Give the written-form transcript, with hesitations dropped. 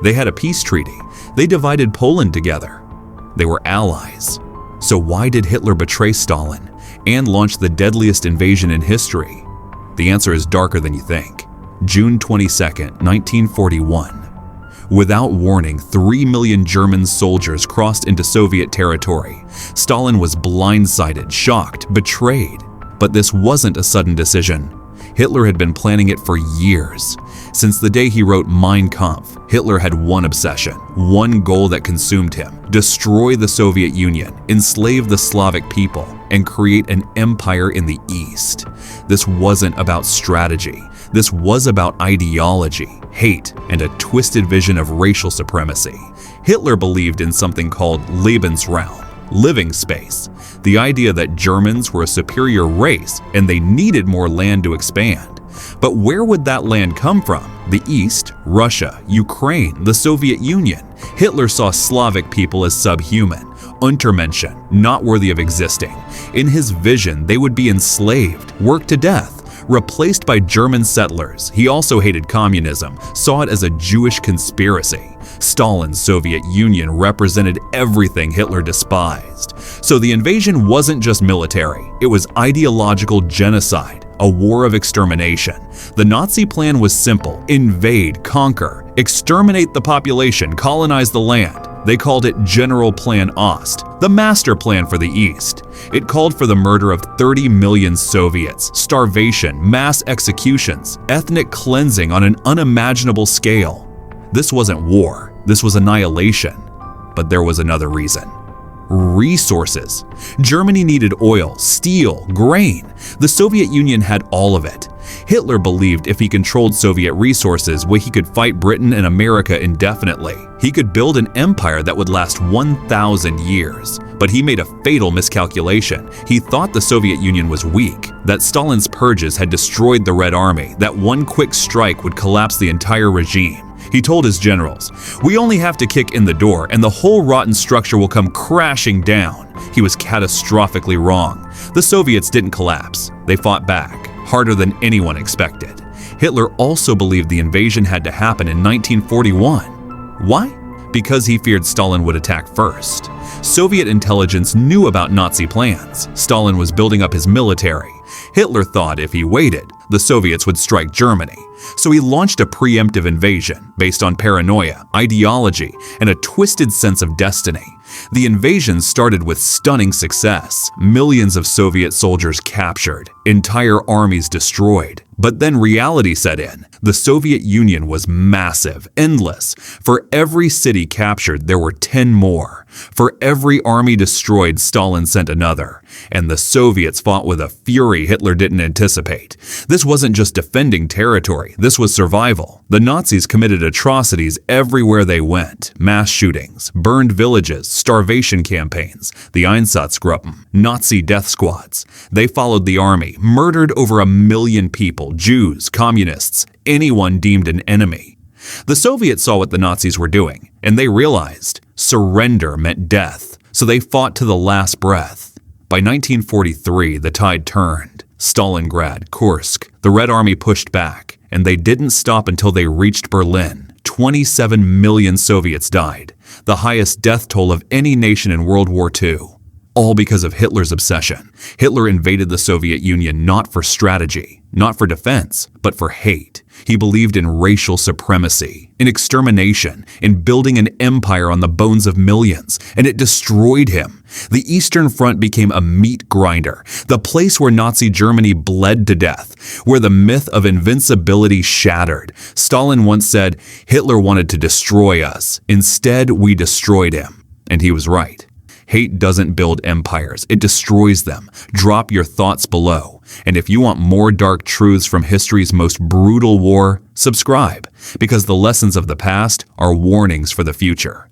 They had a peace treaty. They divided Poland together. They were allies. So why did Hitler betray Stalin and launch the deadliest invasion in history? The answer is darker than you think. June 22, 1941. Without warning, 3 million German soldiers crossed into Soviet territory. Stalin was blindsided, shocked, betrayed. But this wasn't a sudden decision. Hitler had been planning it for years. Since the day he wrote Mein Kampf, Hitler had one obsession, one goal that consumed him: destroy the Soviet Union, enslave the Slavic people, and create an empire in the East. This wasn't about strategy. This was about ideology, hate, and a twisted vision of racial supremacy. Hitler believed in something called Lebensraum, living space, the idea that Germans were a superior race and they needed more land to expand. But where would that land come from? The East, Russia, Ukraine, the Soviet Union. Hitler saw Slavic people as subhuman, Untermenschen, not worthy of existing. In his vision, they would be enslaved, worked to death, replaced by German settlers. He also hated communism, saw it as a Jewish conspiracy. Stalin's Soviet Union represented everything Hitler despised. So the invasion wasn't just military, it was ideological genocide, a war of extermination. The Nazi plan was simple: invade, conquer, exterminate the population, colonize the land. They called it General Plan Ost, the master plan for the East. It called for the murder of 30 million Soviets, starvation, mass executions, ethnic cleansing on an unimaginable scale. This wasn't war, this was annihilation. But there was another reason. Resources. Germany needed oil, steel, grain. The Soviet Union had all of it. Hitler believed if he controlled Soviet resources, he could fight Britain and America indefinitely. He could build an empire that would last 1,000 years. But he made a fatal miscalculation. He thought the Soviet Union was weak, that Stalin's purges had destroyed the Red Army, that one quick strike would collapse the entire regime. He told his generals, "We only have to kick in the door and the whole rotten structure will come crashing down." He was catastrophically wrong. The Soviets didn't collapse. They fought back, harder than anyone expected. Hitler also believed the invasion had to happen in 1941. Why? Because he feared Stalin would attack first. Soviet intelligence knew about Nazi plans. Stalin was building up his military. Hitler thought if he waited, the Soviets would strike Germany. So he launched a preemptive invasion based on paranoia, ideology, and a twisted sense of destiny. The invasion started with stunning success. Millions of Soviet soldiers captured, entire armies destroyed. But then reality set in. The Soviet Union was massive, endless. For every city captured, there were 10 more. For every army destroyed, Stalin sent another. And the Soviets fought with a fury Hitler didn't anticipate. This wasn't just defending territory, this was survival. The Nazis committed atrocities everywhere they went. Mass shootings, burned villages, starvation campaigns, the Einsatzgruppen, Nazi death squads. They followed the army, murdered over 1 million people, Jews, communists, anyone deemed an enemy. The Soviets saw what the Nazis were doing, and they realized surrender meant death, so they fought to the last breath. By 1943, the tide turned. Stalingrad, Kursk, the Red Army pushed back, and they didn't stop until they reached Berlin. 27 million Soviets died, the highest death toll of any nation in World War II. All because of Hitler's obsession. Hitler invaded the Soviet Union not for strategy, not for defense, but for hate. He believed in racial supremacy, in extermination, in building an empire on the bones of millions, and it destroyed him. The Eastern Front became a meat grinder, the place where Nazi Germany bled to death, where the myth of invincibility shattered. Stalin once said, "Hitler wanted to destroy us. Instead, we destroyed him." And he was right. Hate doesn't build empires, it destroys them. Drop your thoughts below. And if you want more dark truths from history's most brutal war, subscribe, because the lessons of the past are warnings for the future.